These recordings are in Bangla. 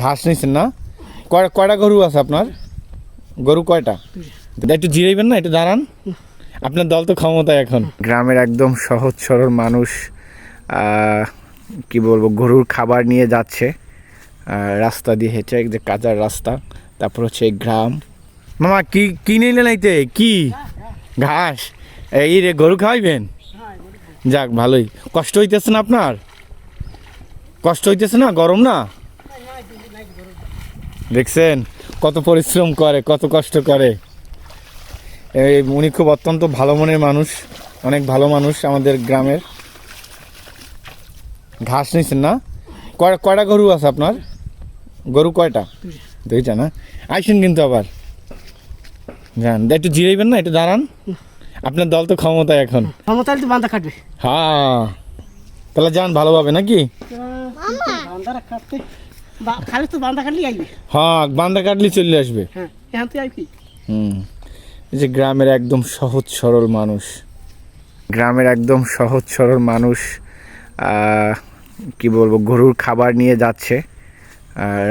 ঘাস নিছেন না? কয়টা গরু আছে আপনার? গরু কয়টা? একটু জিরাইবেন না, একটু দাঁড়ান। আপনার দল তো ক্ষমতায় এখন। গ্রামের একদম সহজ সরল মানুষ কি বলবো, গরুর খাবার নিয়ে যাচ্ছে রাস্তা দিয়ে হেঁটে, যে কাঁচার রাস্তা। তারপর হচ্ছে এই গ্রাম। মামা কি নিলেন? এইতে কি ঘাস? এই রে, গরু খাওয়াইবেন? যাক, ভালোই। কষ্ট হইতেছে না আপনার? কষ্ট হইতেছে না? গরম না? দেখছেন কত পরিশ্রম করে, কত কষ্ট করে। এই উনি খুব অত্যন্ত ভালো মনের মানুষ, অনেক ভালো মানুষ আমাদের গ্রামের। ঘাস নিছেন না? কয়টা গরু আছে আপনার? গরু কয়টা? দুইটা না? আইসেন কিন্তু আবার। যান, একটু জিরাইবেন না, একটু দাঁড়ান। আপনার দল তো ক্ষমতায় এখন। ক্ষমতায় তো বান্ধা কাটবে। হ্যাঁ, তাহলে যান ভালোভাবে নাকি? বান্ধা কাটতে খালি তো বান্ধা কাটলেই আইবে। হ্যাঁ, বান্দা কাটলে চলে আসবে। হ্যাঁ, এখান থেকে আইবি। এই যে গ্রামের একদম সহজ সরল মানুষ, গ্রামের একদম সহজ সরল মানুষ কি বলবো, গরুর খাবার নিয়ে যাচ্ছে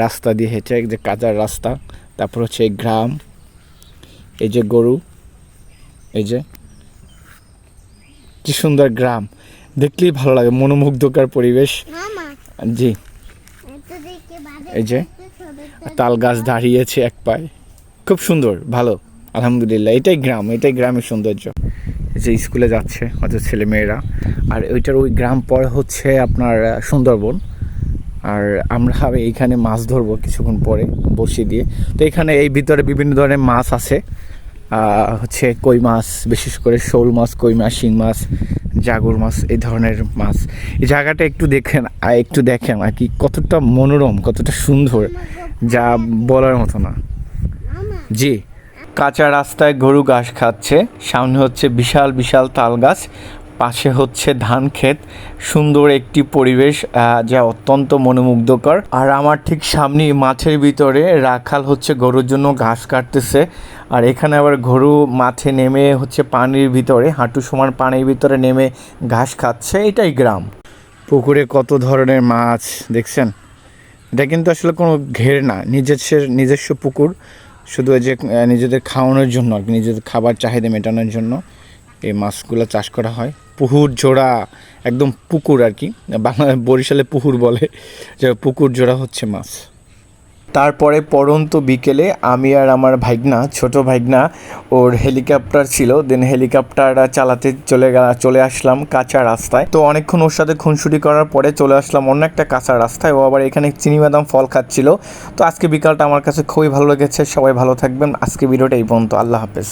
রাস্তা দিয়ে হেঁটে, যে কাঁচার রাস্তা। তারপর হচ্ছে এই গ্রাম, এই যে গরু, এই যে কি সুন্দর গ্রাম, দেখলেই ভালো লাগে, মনোমুগ্ধকর পরিবেশ। জি, এই যে তাল গাছ দাঁড়িয়েছে এক পায়ে, খুব সুন্দর, ভালো, আলহামদুলিল্লাহ। এটাই গ্রাম, এটাই গ্রামের সৌন্দর্য। এই যে স্কুলে যাচ্ছে হয়তো ছেলে মেয়েরা, আর ওইটার ওই গ্রাম পরে হচ্ছে আপনার সুন্দরবন। আর আমরা এইখানে মাছ ধরবো কিছুক্ষণ পরে বড়শি দিয়ে। তো এখানে এই ভিতরে বিভিন্ন ধরনের মাছ আছে, হচ্ছে কই মাছ, বিশেষ করে শোল মাছ, কই মাছ, শিং মাছ, জাগুর মাছ, এই ধরনের মাছ। এই জায়গাটা একটু দেখেন আর কি, কতটা মনোরম, কতটা সুন্দর, যা বলার মতো না। জি, কাঁচা রাস্তায় গরু ঘাস খাচ্ছে, সামনে হচ্ছে বিশাল বিশাল তাল গাছ, পাশে হচ্ছে ধান ক্ষেত, সুন্দর একটি পরিবেশ যা অত্যন্ত মনোমুগ্ধকর। আর আমার ঠিক সামনেই মাঠের ভিতরে রাখাল হচ্ছে গরুর জন্য ঘাস কাটতেছে। আর এখানে আবার গরু মাঠে নেমে হচ্ছে পানির ভিতরে, হাঁটু সমান পানির ভিতরে নেমে ঘাস খাচ্ছে। এটাই গ্রাম। পুকুরে কত ধরনের মাছ দেখছেন। এটা কিন্তু আসলে কোনো ঘের না, নিজস্ব পুকুর, শুধু ওই যে নিজেদের খাওয়ানোর জন্য আর কি, নিজেদের খাবার চাহিদা মেটানোর জন্য এই মাছগুলো চাষ করা হয়। পুকুর জোড়া, একদম পুকুর আর কি, বাংলা বরিশালে পুকুর বলে, যে পুকুর জোড়া হচ্ছে মাছ। তারপরে পরন্ত বিকেলে আমি আর আমার ভাইগনা, ছোট ভাইগনা, ওর হেলিকপ্টার ছিল, দেন হেলিকপ্টার চালাতে চলে আসলাম কাঁচা রাস্তায়। তো অনেকক্ষণ ওর সাথে খুনসুটি করার পরে চলে আসলাম অন্য একটা কাঁচা রাস্তায়। ও আবার এখানে চিনিবাদাম ফল খাচ্ছিল। তো আজকে বিকালটা আমার কাছে খুবই ভালো লেগেছে। সবাই ভালো থাকবেন। আজকে ভিডিওটা এই পর্যন্ত। আল্লাহ হাফেজ।